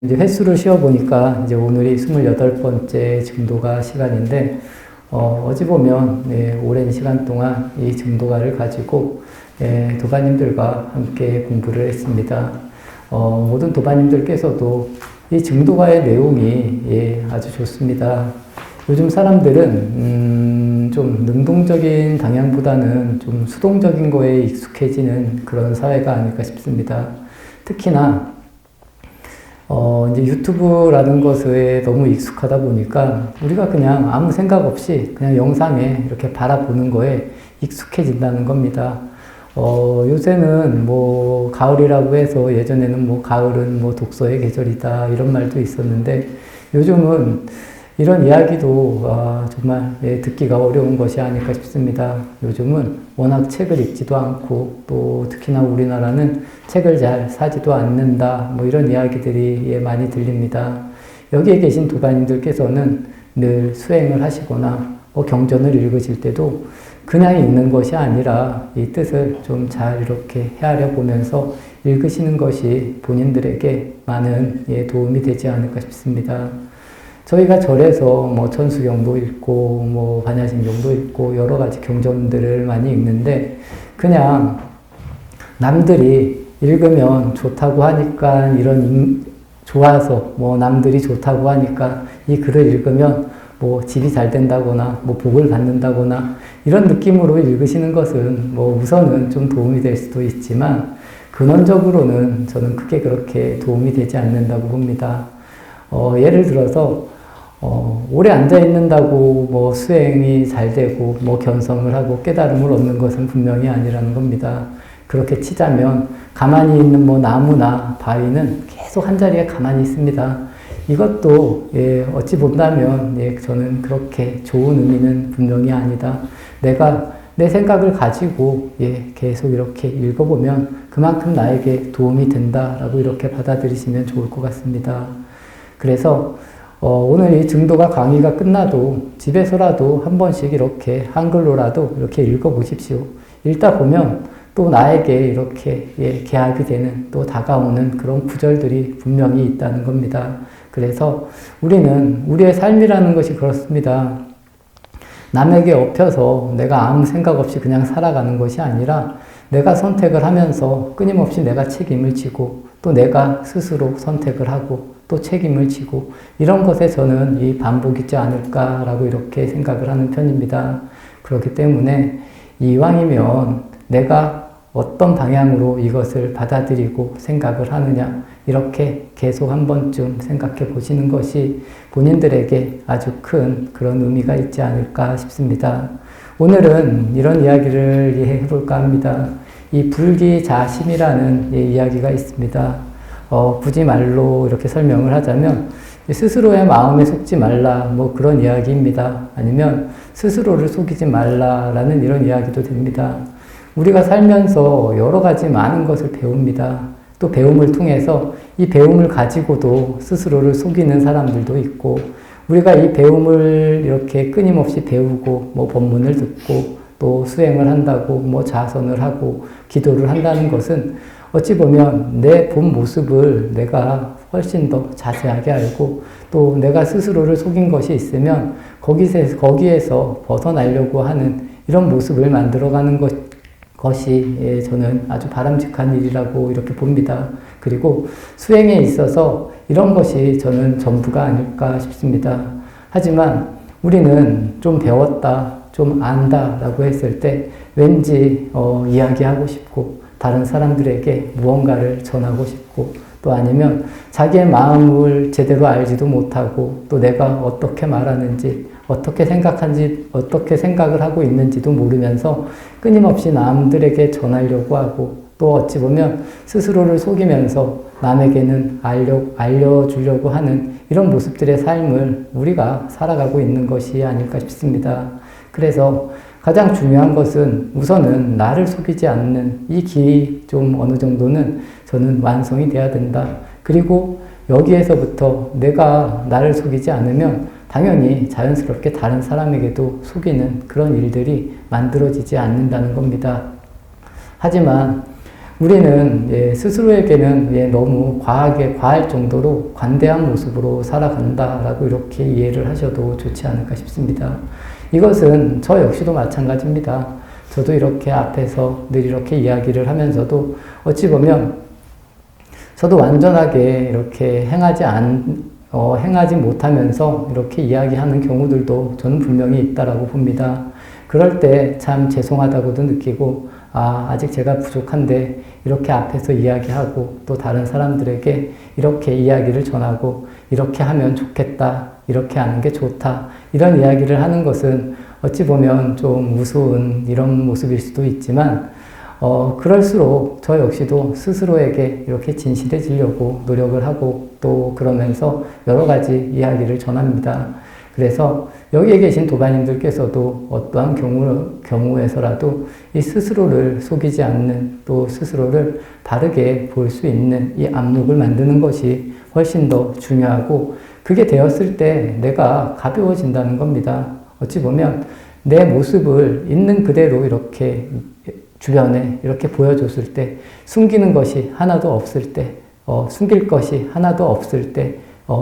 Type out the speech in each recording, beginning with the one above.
이제 횟수를 쉬어보니까 이제 오늘이 28번째 증도가 시간인데, 어찌 보면, 오랜 시간 동안 이 증도가를 가지고, 도반님들과 함께 공부를 했습니다. 모든 도반님들께서도 이 증도가의 내용이, 아주 좋습니다. 요즘 사람들은, 좀 능동적인 방향보다는 좀 수동적인 거에 익숙해지는 그런 사회가 아닐까 싶습니다. 특히나, 이제 유튜브라는 것에 너무 익숙하다 보니까 우리가 그냥 아무 생각 없이 그냥 영상에 이렇게 바라보는 거에 익숙해진다는 겁니다. 요새는 뭐 가을이라고 해서 예전에는 뭐 가을은 뭐 독서의 계절이다 이런 말도 있었는데 요즘은 이런 이야기도 정말 듣기가 어려운 것이 아닐까 싶습니다. 요즘은 워낙 책을 읽지도 않고 또 특히나 우리나라는 책을 잘 사지도 않는다 뭐 이런 이야기들이 많이 들립니다. 여기에 계신 도반님들께서는 늘 수행을 하시거나 경전을 읽으실 때도 그냥 읽는 것이 아니라 이 뜻을 좀 잘 이렇게 헤아려 보면서 읽으시는 것이 본인들에게 많은 도움이 되지 않을까 싶습니다. 저희가 절에서 뭐 천수경도 읽고 뭐 반야신경도 읽고 여러 가지 경전들을 많이 읽는데 그냥 남들이 읽으면 좋다고 하니까 좋아서 뭐 남들이 좋다고 하니까 이 글을 읽으면 뭐 집이 잘 된다거나 뭐 복을 받는다거나 이런 느낌으로 읽으시는 것은 뭐 우선은 좀 도움이 될 수도 있지만 근원적으로는 저는 크게 그렇게 도움이 되지 않는다고 봅니다. 예를 들어서 오래 앉아있는다고 뭐 수행이 잘 되고 뭐 견성을 하고 깨달음을 얻는 것은 분명히 아니라는 겁니다. 그렇게 치자면 가만히 있는 뭐 나무나 바위는 계속 한 자리에 가만히 있습니다. 이것도 어찌 본다면 저는 그렇게 좋은 의미는 분명히 아니다. 내가 내 생각을 가지고 계속 이렇게 읽어보면 그만큼 나에게 도움이 된다라고 이렇게 받아들이시면 좋을 것 같습니다. 그래서 오늘 이 증도가 강의가 끝나도 집에서라도 한 번씩 이렇게 한글로라도 이렇게 읽어보십시오. 읽다 보면 또 나에게 이렇게 개합이 되는 또 다가오는 그런 구절들이 분명히 있다는 겁니다. 그래서 우리는 우리의 삶이라는 것이 그렇습니다. 남에게 업혀서 내가 아무 생각 없이 그냥 살아가는 것이 아니라 내가 선택을 하면서 끊임없이 내가 책임을 지고 또 내가 스스로 선택을 하고 또 책임을 지고 이런 것에 저는 이 반복이지 않을까라고 이렇게 생각을 하는 편입니다. 그렇기 때문에 이왕이면 내가 어떤 방향으로 이것을 받아들이고 생각을 하느냐 이렇게 계속 한 번쯤 생각해 보시는 것이 본인들에게 아주 큰 그런 의미가 있지 않을까 싶습니다. 오늘은 이런 이야기를 해볼까 합니다. 이 불기자심이라는 이야기가 있습니다. 굳이 말로 이렇게 설명을 하자면 스스로의 마음에 속지 말라 뭐 그런 이야기입니다. 아니면 스스로를 속이지 말라라는 이런 이야기도 됩니다. 우리가 살면서 여러 가지 많은 것을 배웁니다. 또 배움을 통해서 이 배움을 가지고도 스스로를 속이는 사람들도 있고 우리가 이 배움을 이렇게 끊임없이 배우고 뭐 법문을 듣고 또 수행을 한다고 뭐 자선을 하고 기도를 한다는 것은 어찌 보면 내 본 모습을 내가 훨씬 더 자세하게 알고 또 내가 스스로를 속인 것이 있으면 거기에서 벗어나려고 하는 이런 모습을 만들어가는 것이 저는 아주 바람직한 일이라고 이렇게 봅니다. 그리고 수행에 있어서 이런 것이 저는 전부가 아닐까 싶습니다. 하지만 우리는 좀 배웠다, 좀 안다라고 했을 때 왠지 이야기하고 싶고 다른 사람들에게 무언가를 전하고 싶고 또 아니면 자기의 마음을 제대로 알지도 못하고 또 내가 어떻게 말하는지 어떻게 생각하는지 어떻게 생각을 하고 있는지도 모르면서 끊임없이 남들에게 전하려고 하고 또 어찌 보면 스스로를 속이면서 남에게는 알려주려고 하는 이런 모습들의 삶을 우리가 살아가고 있는 것이 아닐까 싶습니다. 그래서 가장 중요한 것은 우선은 나를 속이지 않는 이 길이 좀 어느 정도는 저는 완성이 돼야 된다. 그리고 여기에서부터 내가 나를 속이지 않으면 당연히 자연스럽게 다른 사람에게도 속이는 그런 일들이 만들어지지 않는다는 겁니다. 하지만 우리는 스스로에게는 너무 과할 정도로 관대한 모습으로 살아간다라고 이렇게 이해를 하셔도 좋지 않을까 싶습니다. 이것은 저 역시도 마찬가지입니다. 저도 이렇게 앞에서 늘 이렇게 이야기를 하면서도 어찌 보면 저도 완전하게 이렇게 행하지 못하면서 이렇게 이야기하는 경우들도 저는 분명히 있다라고 봅니다. 그럴 때 참 죄송하다고도 느끼고, 아직 제가 부족한데 이렇게 앞에서 이야기하고 또 다른 사람들에게 이렇게 이야기를 전하고 이렇게 하면 좋겠다, 이렇게 하는 게 좋다, 이런 이야기를 하는 것은 어찌 보면 좀 우스운 이런 모습일 수도 있지만, 그럴수록 저 역시도 스스로에게 이렇게 진실해지려고 노력을 하고 또 그러면서 여러 가지 이야기를 전합니다. 그래서 여기에 계신 도반님들께서도 어떠한 경우에서라도 이 스스로를 속이지 않는, 또 스스로를 바르게 볼 수 있는 이 안목을 만드는 것이 훨씬 더 중요하고, 그게 되었을 때 내가 가벼워진다는 겁니다. 어찌 보면 내 모습을 있는 그대로 이렇게 주변에 이렇게 보여줬을 때, 숨기는 것이 하나도 없을 때, 숨길 것이 하나도 없을 때,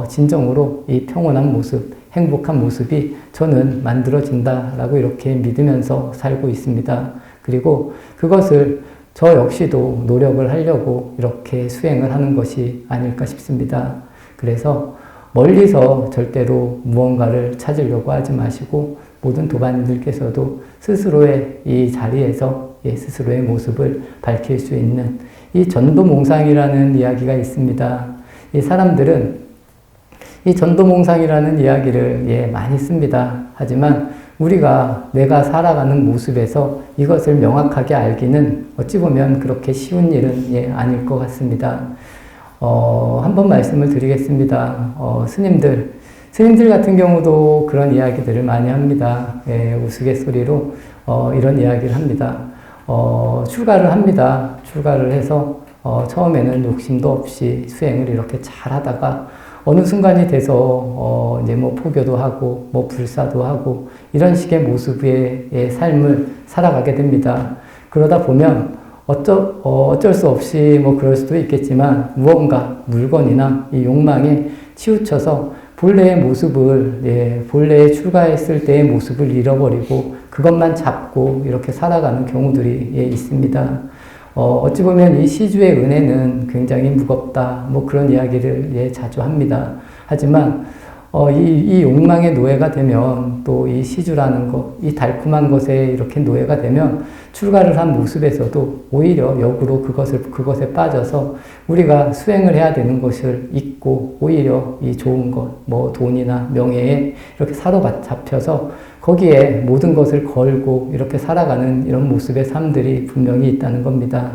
진정으로 이 평온한 모습, 행복한 모습이 저는 만들어진다라고 이렇게 믿으면서 살고 있습니다. 그리고 그것을 저 역시도 노력을 하려고 이렇게 수행을 하는 것이 아닐까 싶습니다. 그래서 멀리서 절대로 무언가를 찾으려고 하지 마시고, 모든 도반님들께서도 스스로의 이 자리에서 스스로의 모습을 밝힐 수 있는 이 전도몽상이라는 이야기가 있습니다. 이 사람들은 이 전도몽상이라는 이야기를 많이 씁니다. 하지만 우리가 내가 살아가는 모습에서 이것을 명확하게 알기는 어찌 보면 그렇게 쉬운 일은 아닐 것 같습니다. 한번 말씀을 드리겠습니다. 스님들 같은 경우도 그런 이야기들을 많이 합니다. 우스갯소리로 이런 이야기를 합니다. 출가를 합니다. 출가를 해서 처음에는 욕심도 없이 수행을 이렇게 잘 하다가 어느 순간이 돼서 이제 뭐 포교도 하고 뭐 불사도 하고 이런 식의 모습의 삶을 살아가게 됩니다. 그러다 보면 어쩔 수 없이 뭐 그럴 수도 있겠지만 무언가 물건이나 이 욕망에 치우쳐서 본래의 모습을, 본래에 출가했을 때의 모습을 잃어버리고 그것만 잡고 이렇게 살아가는 경우들이 있습니다. 어찌 보면 이 시주의 은혜는 굉장히 무겁다, 뭐 그런 이야기를 자주 합니다. 하지만 이 욕망의 노예가 되면, 또 이 시주라는 것, 이 달콤한 것에 이렇게 노예가 되면 출가를 한 모습에서도 오히려 역으로 그것에 빠져서 우리가 수행을 해야 되는 것을 잊고 오히려 이 좋은 것, 뭐 돈이나 명예에 이렇게 사로잡혀서 거기에 모든 것을 걸고 이렇게 살아가는 이런 모습의 삶들이 분명히 있다는 겁니다.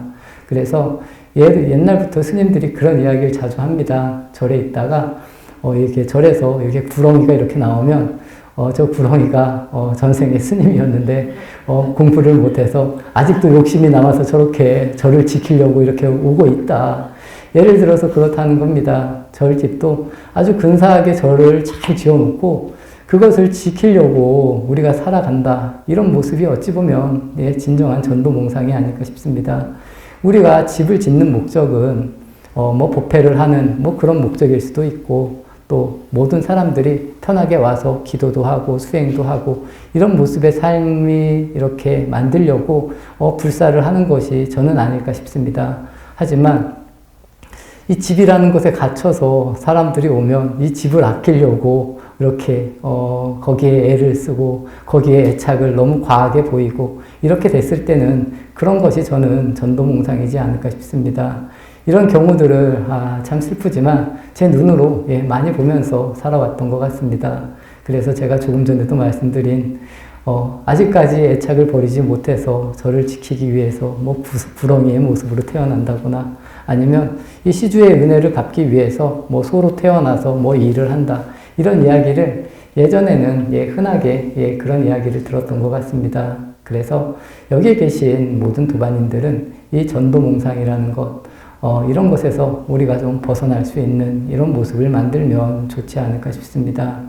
그래서 옛날부터 스님들이 그런 이야기를 자주 합니다. 절에 있다가 이렇게 절에서 이렇게 구렁이가 이렇게 나오면 저 구렁이가 전생에 스님이었는데 공부를 못해서 아직도 욕심이 남아서 저렇게 절을 지키려고 이렇게 오고 있다. 예를 들어서 그렇다는 겁니다. 절집도 아주 근사하게 절을 잘 지어놓고 그것을 지키려고 우리가 살아간다. 이런 모습이 어찌 보면 진정한 전도몽상이 아닐까 싶습니다. 우리가 집을 짓는 목적은 뭐 법회를 하는 뭐 그런 목적일 수도 있고, 또 모든 사람들이 편하게 와서 기도도 하고 수행도 하고 이런 모습의 삶이 이렇게 만들려고 불사를 하는 것이 저는 아닐까 싶습니다. 하지만 이 집이라는 곳에 갇혀서 사람들이 오면 이 집을 아끼려고 이렇게 거기에 애를 쓰고 거기에 애착을 너무 과하게 보이고 이렇게 됐을 때는 그런 것이 저는 전도몽상이지 않을까 싶습니다. 이런 경우들을 참 슬프지만 제 눈으로 많이 보면서 살아왔던 것 같습니다. 그래서 제가 조금 전에도 말씀드린 아직까지 애착을 버리지 못해서 저를 지키기 위해서 뭐 구렁이의 모습으로 태어난다거나, 아니면 이 시주의 은혜를 갚기 위해서 뭐 소로 태어나서 뭐 일을 한다, 이런 이야기를 예전에는 흔하게 그런 이야기를 들었던 것 같습니다. 그래서 여기에 계신 모든 도반님들은 이 전도몽상이라는 것, 이런 것에서 우리가 좀 벗어날 수 있는 이런 모습을 만들면 좋지 않을까 싶습니다.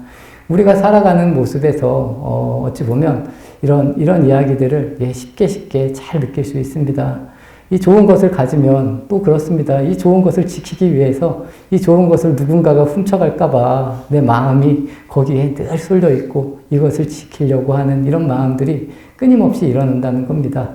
우리가 살아가는 모습에서 어찌 보면 이런 이야기들을 쉽게 잘 느낄 수 있습니다. 이 좋은 것을 가지면 또 그렇습니다. 이 좋은 것을 지키기 위해서 이 좋은 것을 누군가가 훔쳐갈까봐 내 마음이 거기에 늘 쏠려 있고 이것을 지키려고 하는 이런 마음들이 끊임없이 일어난다는 겁니다.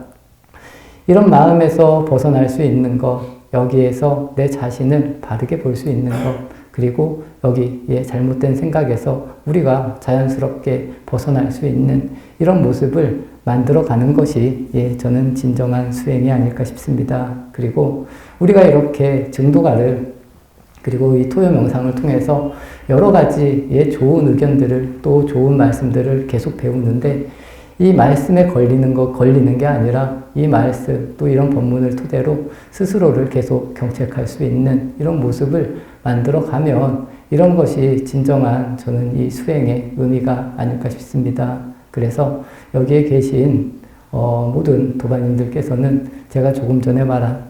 이런 마음에서 벗어날 수 있는 것, 여기에서 내 자신을 바르게 볼 수 있는 것, 그리고 여기에 잘못된 생각에서 우리가 자연스럽게 벗어날 수 있는 이런 모습을 만들어가는 것이 저는 진정한 수행이 아닐까 싶습니다. 그리고 우리가 이렇게 증도가를 그리고 이 토요 명상을 통해서 여러 가지의 좋은 의견들을 또 좋은 말씀들을 계속 배우는데 이 말씀에 걸리는 게 아니라 이 말씀 또 이런 법문을 토대로 스스로를 계속 경책할 수 있는 이런 모습을 만들어 가면 이런 것이 진정한 저는 이 수행의 의미가 아닐까 싶습니다. 그래서 여기에 계신 모든 도반님들께서는 제가 조금 전에 말한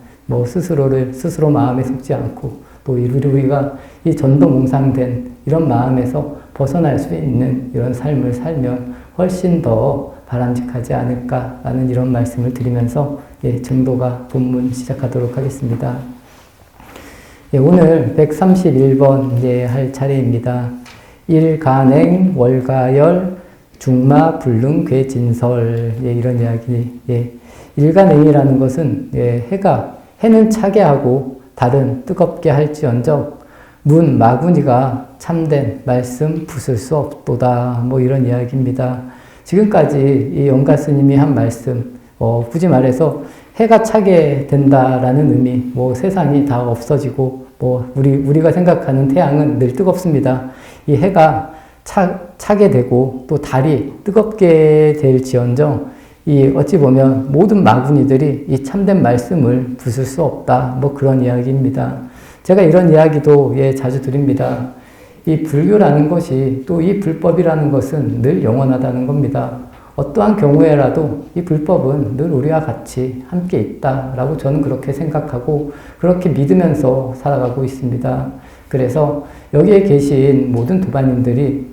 스스로 마음에 속지 않고 또 우리가 이 전도몽상된 이런 마음에서 벗어날 수 있는 이런 삶을 살면 훨씬 더 바람직하지 않을까라는 이런 말씀을 드리면서 증도가 본문 시작하도록 하겠습니다. 오늘 131번 할 차례입니다. 일간행 월가열 중마 불능 괴진설 이런 이야기. 일간행이라는 것은 해는 차게 하고 달은 뜨겁게 할지언정 문 마구니가 참된 말씀 부술 수 없도다 이런 이야기입니다. 지금까지 이 영가 스님이 한 말씀 굳이 말해서 해가 차게 된다라는 의미 세상이 다 없어지고 우리가 생각하는 태양은 늘 뜨겁습니다. 이 해가 차게 되고 또 달이 뜨겁게 될지언정 이 어찌 보면 모든 마구니들이 이 참된 말씀을 부술 수 없다 그런 이야기입니다. 제가 이런 이야기도 자주 드립니다. 이 불교라는 것이 또 이 불법이라는 것은 늘 영원하다는 겁니다. 어떠한 경우에라도 이 불법은 늘 우리와 같이 함께 있다라고 저는 그렇게 생각하고 그렇게 믿으면서 살아가고 있습니다. 그래서 여기에 계신 모든 도반님들이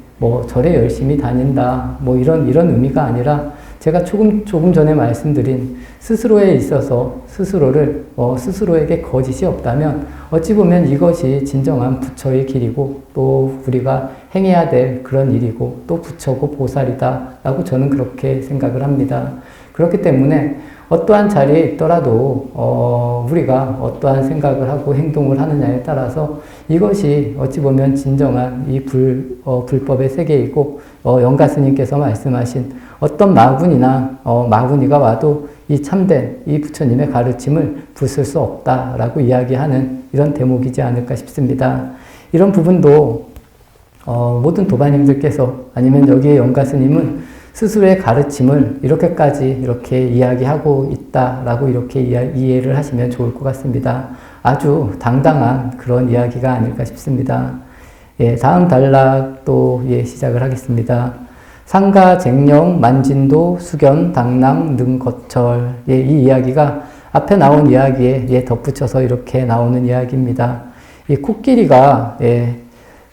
절에 열심히 다닌다 이런 의미가 아니라 제가 조금 전에 말씀드린 스스로에 있어서 스스로에게 거짓이 없다면 어찌 보면 이것이 진정한 부처의 길이고 또 우리가 행해야 될 그런 일이고 또 부처고 보살이다 라고 저는 그렇게 생각을 합니다. 그렇기 때문에 어떠한 자리에 있더라도 우리가 어떠한 생각을 하고 행동을 하느냐에 따라서 이것이 어찌 보면 진정한 이 불법의 세계이고 영가 스님께서 말씀하신 어떤 마구니가 와도 이 참된 이 부처님의 가르침을 부술 수 없다라고 이야기하는 이런 대목이지 않을까 싶습니다. 이런 부분도 모든 도반님들께서 아니면 여기에 영가 스님은 스스로의 가르침을 이렇게 이야기하고 있다라고 이렇게 이해를 하시면 좋을 것 같습니다. 아주 당당한 그런 이야기가 아닐까 싶습니다. 다음 단락 또 시작을 하겠습니다. 상가, 쟁령, 만진도, 수견, 당랑, 능거철. 이 이야기가 앞에 나온 이야기에 덧붙여서 이렇게 나오는 이야기입니다. 이 코끼리가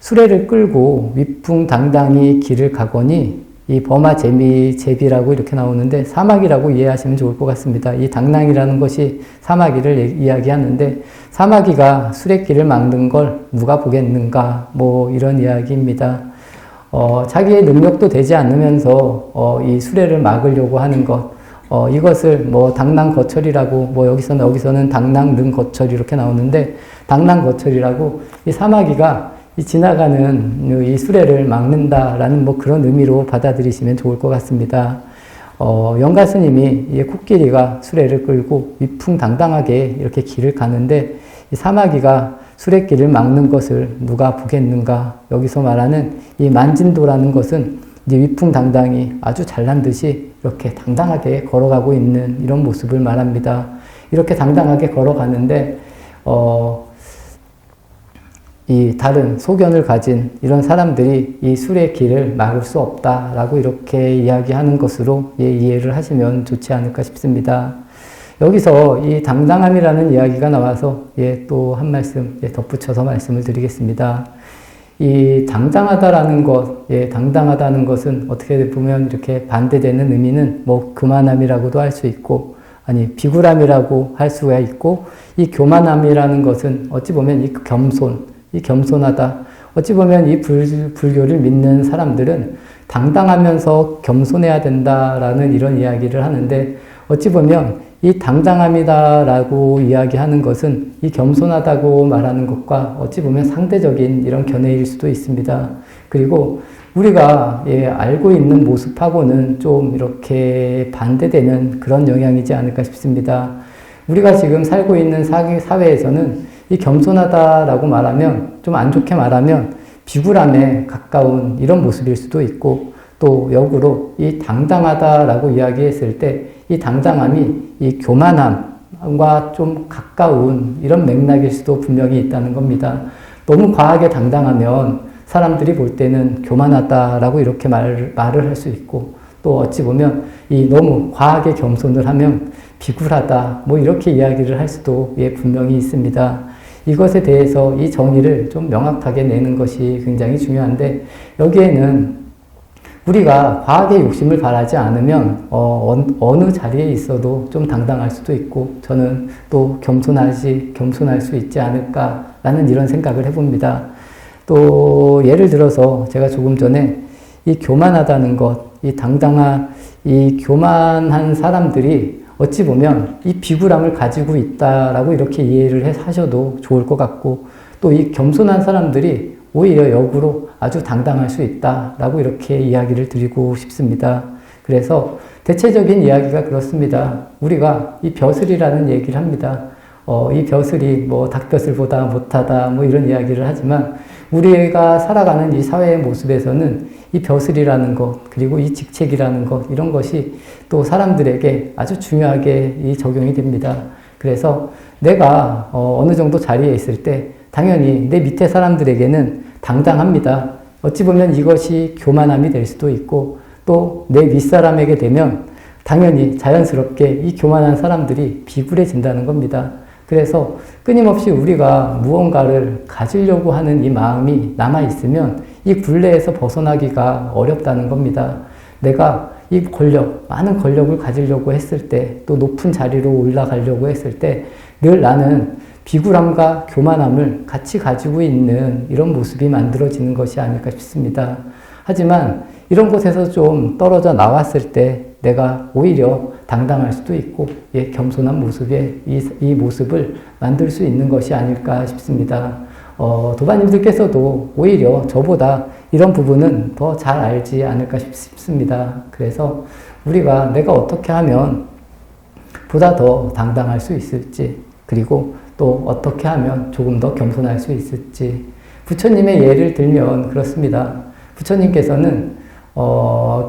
수레를 끌고 위풍당당히 길을 가거니 이 범아 제비라고 이렇게 나오는데 사마귀라고 이해하시면 좋을 것 같습니다. 이 당랑이라는 것이 사마귀를 이야기하는데 사마귀가 수레길을 막는 걸 누가 보겠는가 이런 이야기입니다. 자기의 능력도 되지 않으면서 이 수레를 막으려고 하는 것 이것을 당랑거철이라고 여기서는 당랑능거철 이렇게 나오는데 당랑거철이라고 이 사마귀가 이 지나가는 이 수레를 막는다라는 그런 의미로 받아들이시면 좋을 것 같습니다. 영가 스님이 이 코끼리가 수레를 끌고 위풍당당하게 이렇게 길을 가는데 이 사마귀가 수레길을 막는 것을 누가 보겠는가? 여기서 말하는 이 만진도라는 것은 이제 위풍당당히 아주 잘난 듯이 이렇게 당당하게 걸어가고 있는 이런 모습을 말합니다. 이렇게 당당하게 걸어가는데 이 다른 소견을 가진 이런 사람들이 이 수레의 길을 막을 수 없다라고 이렇게 이야기하는 것으로 이해를 하시면 좋지 않을까 싶습니다. 여기서 이 당당함이라는 이야기가 나와서 또 한 말씀 덧붙여서 말씀을 드리겠습니다. 이 당당하다라는 것, 당당하다는 것은 어떻게 보면 이렇게 반대되는 의미는 교만함이라고도 할 수 있고 아니 비굴함이라고 할 수가 있고, 이 교만함이라는 것은 어찌 보면 이 겸손, 이 겸손하다. 어찌 보면 이 불교를 믿는 사람들은 당당하면서 겸손해야 된다라는 이런 이야기를 하는데, 어찌 보면 이 당당함이다라고 이야기하는 것은 이 겸손하다고 말하는 것과 어찌 보면 상대적인 이런 견해일 수도 있습니다. 그리고 우리가 알고 있는 모습하고는 좀 이렇게 반대되는 그런 영향이지 않을까 싶습니다. 우리가 지금 살고 있는 사회에서는 이 겸손하다라고 말하면, 좀 안 좋게 말하면 비굴함에 가까운 이런 모습일 수도 있고, 또 역으로 이 당당하다라고 이야기했을 때 이 당당함이 이 교만함과 좀 가까운 이런 맥락일 수도 분명히 있다는 겁니다. 너무 과하게 당당하면 사람들이 볼 때는 교만하다라고 이렇게 말을 할 수 있고, 또 어찌 보면 이 너무 과하게 겸손을 하면 비굴하다, 뭐 이렇게 이야기를 할 수도 분명히 있습니다. 이것에 대해서 이 정의를 좀 명확하게 내는 것이 굉장히 중요한데, 여기에는 우리가 과하게 욕심을 바라지 않으면 어느 자리에 있어도 좀 당당할 수도 있고, 저는 또 겸손할 수 있지 않을까라는 이런 생각을 해봅니다. 또 예를 들어서 제가 조금 전에 이 교만하다는 것, 이 교만한 사람들이 어찌 보면 이 비굴함을 가지고 있다라고 이렇게 이해를 하셔도 좋을 것 같고, 또 이 겸손한 사람들이 오히려 역으로 아주 당당할 수 있다라고 이렇게 이야기를 드리고 싶습니다. 그래서 대체적인 이야기가 그렇습니다. 우리가 이 벼슬이라는 얘기를 합니다. 이 벼슬이 뭐 닭벼슬보다 못하다 뭐 이런 이야기를 하지만, 우리가 살아가는 이 사회의 모습에서는 이 벼슬이라는 것, 그리고 이 직책이라는 것, 이런 것이 또 사람들에게 아주 중요하게 이 적용이 됩니다. 그래서 내가 어느 정도 자리에 있을 때 당연히 내 밑에 사람들에게는 당당합니다. 어찌 보면 이것이 교만함이 될 수도 있고, 또 내 윗사람에게 되면 당연히 자연스럽게 이 교만한 사람들이 비굴해진다는 겁니다. 그래서 끊임없이 우리가 무언가를 가지려고 하는 이 마음이 남아있으면 이 굴레에서 벗어나기가 어렵다는 겁니다. 내가 이 많은 권력을 가지려고 했을 때, 또 높은 자리로 올라가려고 했을 때 늘 나는 비굴함과 교만함을 같이 가지고 있는 이런 모습이 만들어지는 것이 아닐까 싶습니다. 하지만 이런 곳에서 좀 떨어져 나왔을 때 내가 오히려 당당할 수도 있고, 겸손한 모습에 이 모습을 만들 수 있는 것이 아닐까 싶습니다. 도반님들께서도 오히려 저보다 이런 부분은 더 잘 알지 않을까 싶습니다. 그래서 우리가 내가 어떻게 하면 보다 더 당당할 수 있을지, 그리고 또 어떻게 하면 조금 더 겸손할 수 있을지, 부처님의 예를 들면 그렇습니다. 부처님께서는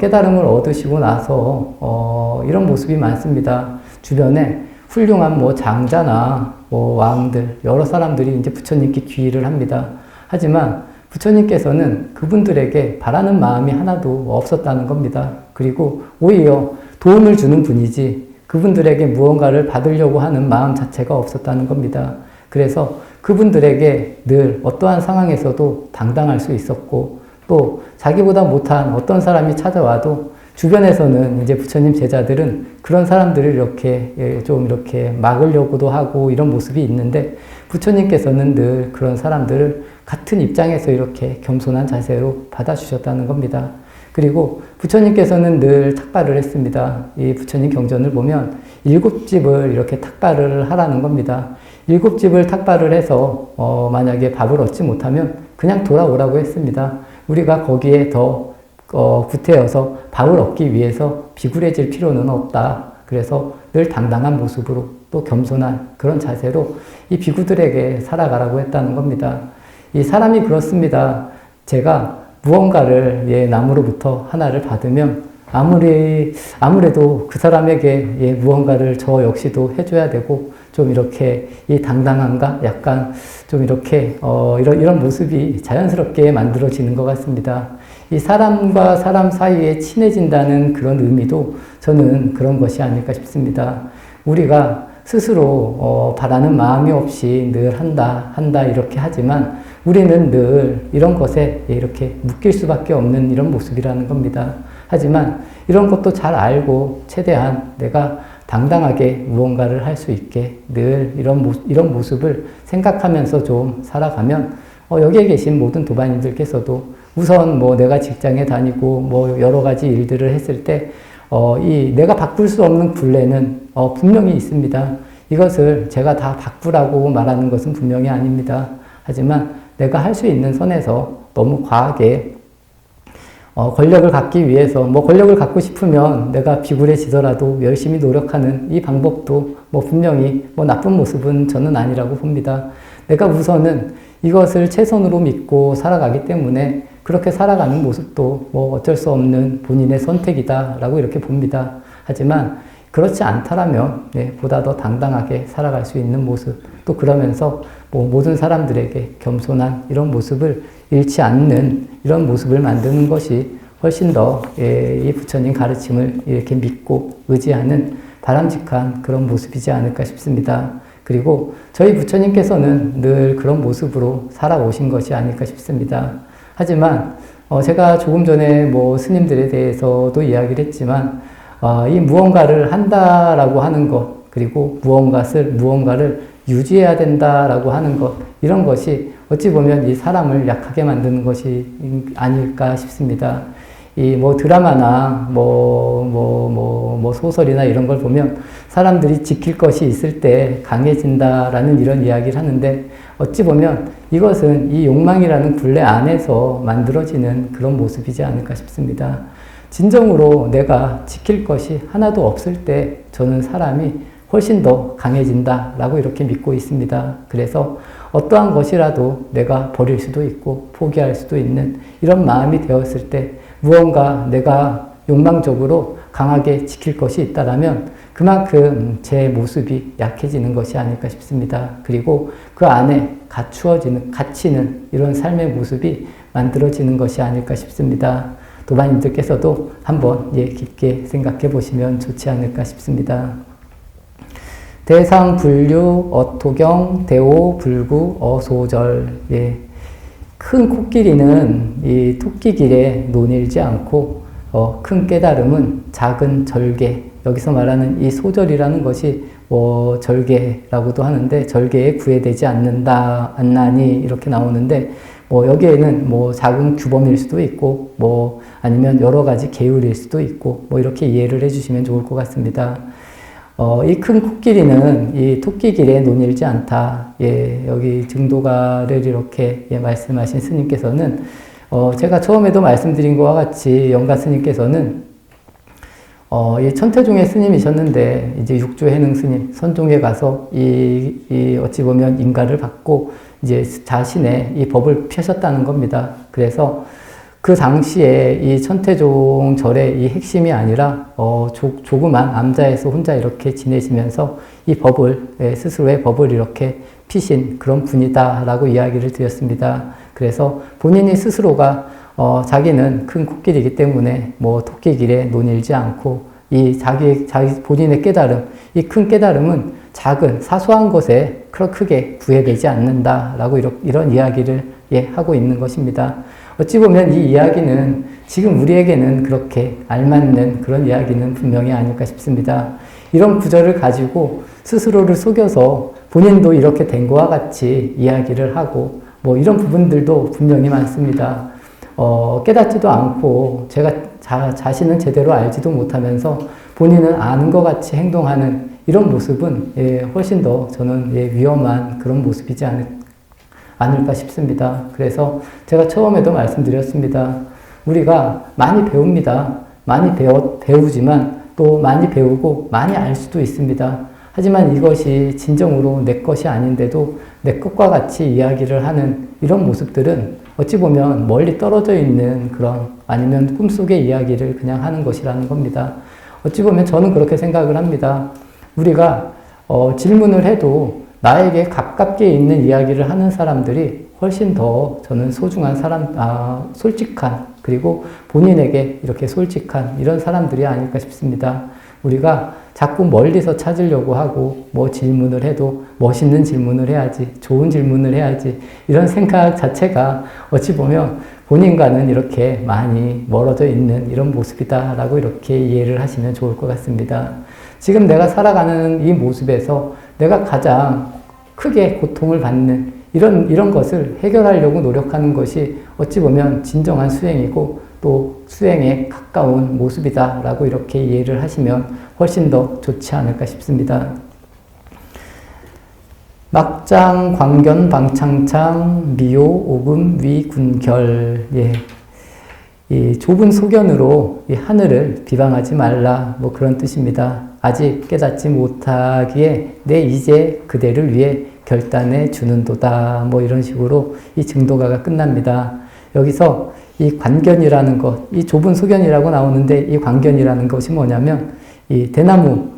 깨달음을 얻으시고 나서 이런 모습이 많습니다. 주변에 훌륭한 뭐 장자나 뭐 왕들, 여러 사람들이 이제 부처님께 귀의를 합니다. 하지만 부처님께서는 그분들에게 바라는 마음이 하나도 없었다는 겁니다. 그리고 오히려 도움을 주는 분이지 그분들에게 무언가를 받으려고 하는 마음 자체가 없었다는 겁니다. 그래서 그분들에게 늘 어떠한 상황에서도 당당할 수 있었고, 또 자기보다 못한 어떤 사람이 찾아와도 주변에서는 이제 부처님 제자들은 그런 사람들을 이렇게 좀 이렇게 막으려고도 하고 이런 모습이 있는데, 부처님께서는 늘 그런 사람들을 같은 입장에서 이렇게 겸손한 자세로 받아주셨다는 겁니다. 그리고 부처님께서는 늘 탁발을 했습니다. 이 부처님 경전을 보면 7집을 이렇게 탁발을 하라는 겁니다. 7집을 탁발을 해서 만약에 밥을 얻지 못하면 그냥 돌아오라고 했습니다. 우리가 거기에 더 구태여서 밥을 얻기 위해서 비굴해질 필요는 없다. 그래서 늘 당당한 모습으로 또 겸손한 그런 자세로 이 비구들에게 살아가라고 했다는 겁니다. 이 사람이 그렇습니다. 제가 무언가를 남으로부터 하나를 받으면 아무래도 그 사람에게 무언가를 저 역시도 해줘야 되고, 좀 이렇게 이 당당함과 약간 좀 이렇게 이런 모습이 자연스럽게 만들어지는 것 같습니다. 이 사람과 사람 사이에 친해진다는 그런 의미도 저는 그런 것이 아닐까 싶습니다. 우리가 스스로 바라는 마음이 없이 늘 한다 이렇게 하지만 우리는 늘 이런 것에 이렇게 묶일 수밖에 없는 이런 모습이라는 겁니다. 하지만 이런 것도 잘 알고 최대한 내가 당당하게 무언가를 할 수 있게 늘 이런 모습을 생각하면서 좀 살아가면 여기에 계신 모든 도반님들께서도 우선 뭐 내가 직장에 다니고 뭐 여러 가지 일들을 했을 때 이 내가 바꿀 수 없는 굴레는 분명히 있습니다. 이것을 제가 다 바꾸라고 말하는 것은 분명히 아닙니다. 하지만 내가 할 수 있는 선에서 너무 과하게 권력을 갖기 위해서 권력을 갖고 싶으면 내가 비굴해지더라도 열심히 노력하는 이 방법도 분명히 나쁜 모습은 저는 아니라고 봅니다. 내가 우선은 이것을 최선으로 믿고 살아가기 때문에 그렇게 살아가는 모습도 어쩔 수 없는 본인의 선택이다라고 이렇게 봅니다. 하지만 그렇지 않다라면 보다 더 당당하게 살아갈 수 있는 모습, 또 그러면서 모든 사람들에게 겸손한 이런 모습을 잃지 않는 이런 모습을 만드는 것이 훨씬 더 이 부처님 가르침을 이렇게 믿고 의지하는 바람직한 그런 모습이지 않을까 싶습니다. 그리고 저희 부처님께서는 늘 그런 모습으로 살아오신 것이 아닐까 싶습니다. 하지만 제가 조금 전에 스님들에 대해서도 이야기를 했지만 이 무언가를 한다라고 하는 것, 그리고 무언가를 유지해야 된다라고 하는 것, 이런 것이 어찌 보면 이 사람을 약하게 만드는 것이 아닐까 싶습니다. 이 드라마나 소설이나 이런 걸 보면 사람들이 지킬 것이 있을 때 강해진다라는 이런 이야기를 하는데, 어찌 보면 이것은 이 욕망이라는 굴레 안에서 만들어지는 그런 모습이지 않을까 싶습니다. 진정으로 내가 지킬 것이 하나도 없을 때 저는 사람이 훨씬 더 강해진다라고 이렇게 믿고 있습니다. 그래서 어떠한 것이라도 내가 버릴 수도 있고 포기할 수도 있는 이런 마음이 되었을 때, 무언가 내가 욕망적으로 강하게 지킬 것이 있다라면 그만큼 제 모습이 약해지는 것이 아닐까 싶습니다. 그리고 그 안에 갇히는 이런 삶의 모습이 만들어지는 것이 아닐까 싶습니다. 도반님들께서도 한번 깊게 생각해 보시면 좋지 않을까 싶습니다. 대상, 불류, 어토경, 대오, 불구, 어소절. 큰 코끼리는 이 토끼길에 논일지 않고 큰 깨달음은 작은 절개. 여기서 말하는 이 소절이라는 것이 절개라고도 하는데, 절개에 구애되지 않나니 이렇게 나오는데, 여기에는 작은 규범일 수도 있고 아니면 여러 가지 계율일 수도 있고 이렇게 이해를 해주시면 좋을 것 같습니다. 이 큰 코끼리는 이 토끼길에 논일지 않다. 여기 증도가를 이렇게 말씀하신 스님께서는 제가 처음에도 말씀드린 것과 같이 영가 스님께서는 천태종의 스님이셨는데 이제 육조해능 스님 선종에 가서 어찌 보면 인가를 받고 이제 자신의 이 법을 펴셨다는 겁니다. 그래서 그 당시에 이 천태종 절의 이 핵심이 아니라 조그만 암자에서 혼자 이렇게 지내시면서 이 법을 스스로의 법을 이렇게 피신 그런 분이다라고 이야기를 드렸습니다. 그래서 본인이 스스로가 자기는 큰 코끼리이기 때문에 토끼길에 논일지 않고 이 자기 본인의 깨달음, 이 큰 깨달음은 작은 사소한 것에 크게 구애되지 않는다라고 이런 이야기를 하고 있는 것입니다. 어찌 보면 이 이야기는 지금 우리에게는 그렇게 알맞는 그런 이야기는 분명히 아닐까 싶습니다. 이런 구절을 가지고 스스로를 속여서 본인도 이렇게 된 것과 같이 이야기를 하고 이런 부분들도 분명히 많습니다. 깨닫지도 않고 제가 자신은 제대로 알지도 못하면서 본인은 아는 것 같이 행동하는 이런 모습은 훨씬 더 저는 위험한 그런 모습이지 않을까 싶습니다. 그래서 제가 처음에도 말씀드렸습니다. 우리가 많이 배웁니다. 많이 배우지만 또 많이 배우고 많이 알 수도 있습니다. 하지만 이것이 진정으로 내 것이 아닌데도 내 것과 같이 이야기를 하는 이런 모습들은 어찌 보면 멀리 떨어져 있는 그런 아니면 꿈속의 이야기를 그냥 하는 것이라는 겁니다. 어찌 보면 저는 그렇게 생각을 합니다. 우리가 질문을 해도 나에게 가깝게 있는 이야기를 하는 사람들이 훨씬 더 저는 소중한 솔직한, 그리고 본인에게 이렇게 솔직한 이런 사람들이 아닐까 싶습니다. 우리가 자꾸 멀리서 찾으려고 하고 질문을 해도 멋있는 질문을 해야지, 좋은 질문을 해야지, 이런 생각 자체가 어찌 보면 본인과는 이렇게 많이 멀어져 있는 이런 모습이다라고 이렇게 이해를 하시면 좋을 것 같습니다. 지금 내가 살아가는 이 모습에서 내가 가장 크게 고통을 받는 이런 것을 해결하려고 노력하는 것이 어찌 보면 진정한 수행이고 또 수행에 가까운 모습이다라고 이렇게 이해를 하시면 훨씬 더 좋지 않을까 싶습니다. 막장, 광견, 방창창, 미요, 오금, 위, 군결. 예. 이 좁은 소견으로 이 하늘을 비방하지 말라. 뭐 그런 뜻입니다. 아직 깨닫지 못하기에 내 이제 그대를 위해 결단해 주는도다. 뭐 이런 식으로 이 증도가가 끝납니다. 여기서 이 관견이라는 것, 이 좁은 소견이라고 나오는데 이 관견이라는 것이 뭐냐면 이 대나무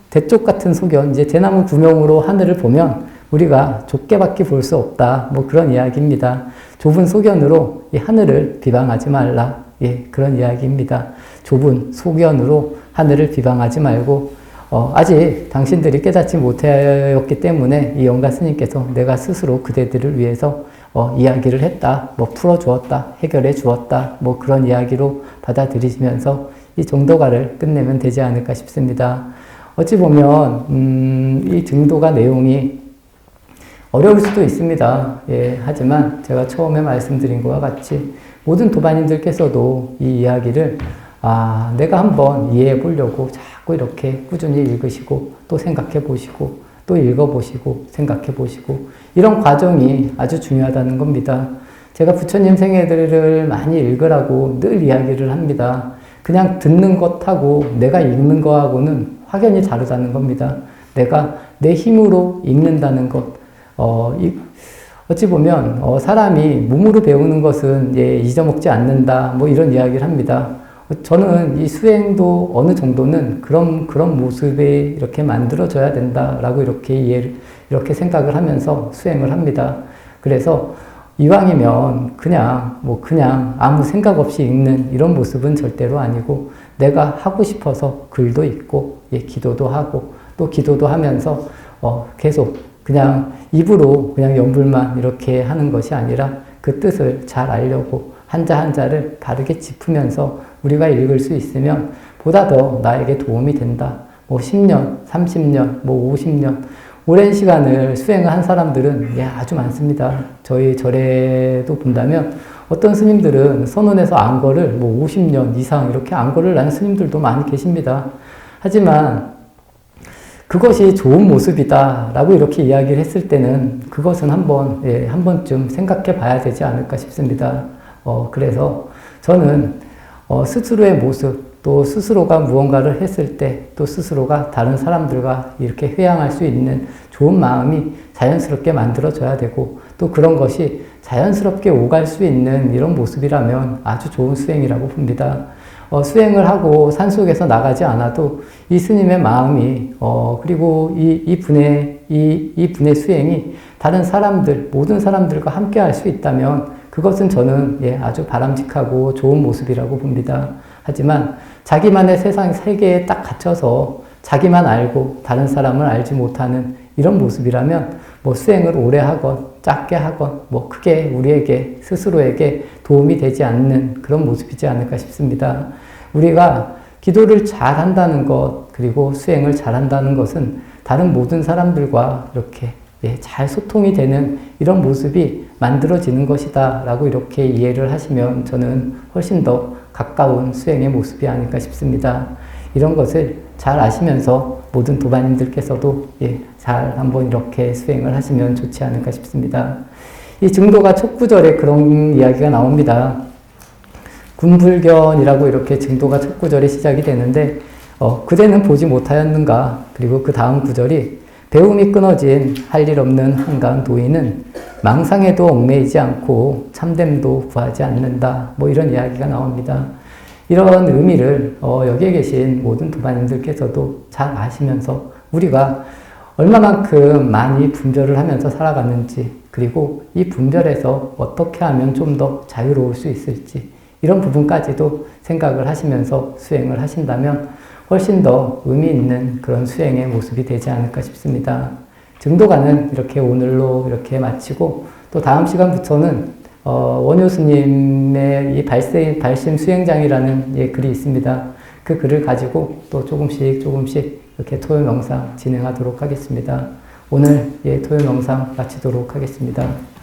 대쪽 같은 소견, 이제 대나무 구멍으로 하늘을 보면 우리가 좁게밖에 볼 수 없다. 뭐 그런 이야기입니다. 좁은 소견으로 이 하늘을 비방하지 말라. 예, 그런 이야기입니다. 좁은 소견으로 하늘을 비방하지 말고 아직 당신들이 깨닫지 못하였기 때문에 이 영가 스님께서 내가 스스로 그대들을 위해서 이야기를 했다, 뭐 풀어주었다, 해결해 주었다, 뭐 그런 이야기로 받아들이시면서 이 정도가를 끝내면 되지 않을까 싶습니다. 어찌 보면 이 증도가 내용이 어려울 수도 있습니다. 예, 하지만 제가 처음에 말씀드린 것과 같이 모든 도반님들께서도 이 이야기를 내가 한번 이해해 보려고 자꾸 이렇게 꾸준히 읽으시고 또 생각해 보시고 또 읽어보시고 생각해 보시고 이런 과정이 아주 중요하다는 겁니다. 제가 부처님 생애들을 많이 읽으라고 늘 이야기를 합니다. 그냥 듣는 것하고 내가 읽는 거하고는 확연히 다르다는 겁니다. 내가 내 힘으로 읽는다는 것. 어찌 보면 사람이 몸으로 배우는 것은 잊어먹지 않는다. 뭐 이런 이야기를 합니다. 저는 이 수행도 어느 정도는 그런 모습에 이렇게 만들어져야 된다라고 이렇게 생각을 하면서 수행을 합니다. 그래서 이왕이면 그냥 아무 생각 없이 읽는 이런 모습은 절대로 아니고 내가 하고 싶어서 글도 읽고 기도도 하고 또 기도도 하면서 계속 그냥 입으로 그냥 연불만 이렇게 하는 것이 아니라 그 뜻을 잘 알려고 한자 한자를 바르게 짚으면서 우리가 읽을 수 있으면 보다 더 나에게 도움이 된다. 뭐 10년, 30년, 뭐 50년 오랜 시간을 수행을 한 사람들은 아주 많습니다. 저희 절에도 본다면 어떤 스님들은 선원에서 안거를 뭐 50년 이상 이렇게 안거를 난 스님들도 많이 계십니다. 하지만 그것이 좋은 모습이다 라고 이렇게 이야기를 했을 때는 그것은 한 번쯤 생각해 봐야 되지 않을까 싶습니다. 그래서 저는 스스로의 모습 또 스스로가 무언가를 했을 때 또 스스로가 다른 사람들과 이렇게 회양할 수 있는 좋은 마음이 자연스럽게 만들어져야 되고 또 그런 것이 자연스럽게 오갈 수 있는 이런 모습이라면 아주 좋은 수행이라고 봅니다. 수행을 하고 산속에서 나가지 않아도 이 스님의 마음이 그리고 이 분의 수행이 다른 사람들 모든 사람들과 함께 할 수 있다면 그것은 저는 아주 바람직하고 좋은 모습이라고 봅니다. 하지만 자기만의 세계에 딱 갇혀서 자기만 알고 다른 사람을 알지 못하는 이런 모습이라면 뭐 수행을 오래 하건 짧게 하건 뭐 크게 우리에게 스스로에게 도움이 되지 않는 그런 모습이지 않을까 싶습니다. 우리가 기도를 잘 한다는 것 그리고 수행을 잘 한다는 것은 다른 모든 사람들과 이렇게 잘 소통이 되는 이런 모습이 만들어지는 것이다 라고 이렇게 이해를 하시면 저는 훨씬 더 가까운 수행의 모습이 아닐까 싶습니다. 이런 것을 잘 아시면서 모든 도반님들께서도 잘 한번 이렇게 수행을 하시면 좋지 않을까 싶습니다. 이 증도가 첫 구절에 그런 이야기가 나옵니다. 군불견이라고 이렇게 증도가 첫 구절이 시작이 되는데 그대는 보지 못하였는가 그리고 그 다음 구절이 배움이 끊어진 할 일 없는 한가한 도인은 망상에도 얽매이지 않고 참됨도 구하지 않는다. 뭐 이런 이야기가 나옵니다. 이런 의미를 여기에 계신 모든 도반님들께서도 잘 아시면서 우리가 얼마만큼 많이 분별을 하면서 살아가는지 그리고 이 분별에서 어떻게 하면 좀 더 자유로울 수 있을지 이런 부분까지도 생각을 하시면서 수행을 하신다면 훨씬 더 의미 있는 그런 수행의 모습이 되지 않을까 싶습니다. 증도가는 이렇게 오늘로 이렇게 마치고 또 다음 시간부터는 원효 스님의 이 발심 수행장이라는 글이 있습니다. 그 글을 가지고 또 조금씩 이렇게 토요 명상 진행하도록 하겠습니다. 오늘 토요 명상 마치도록 하겠습니다.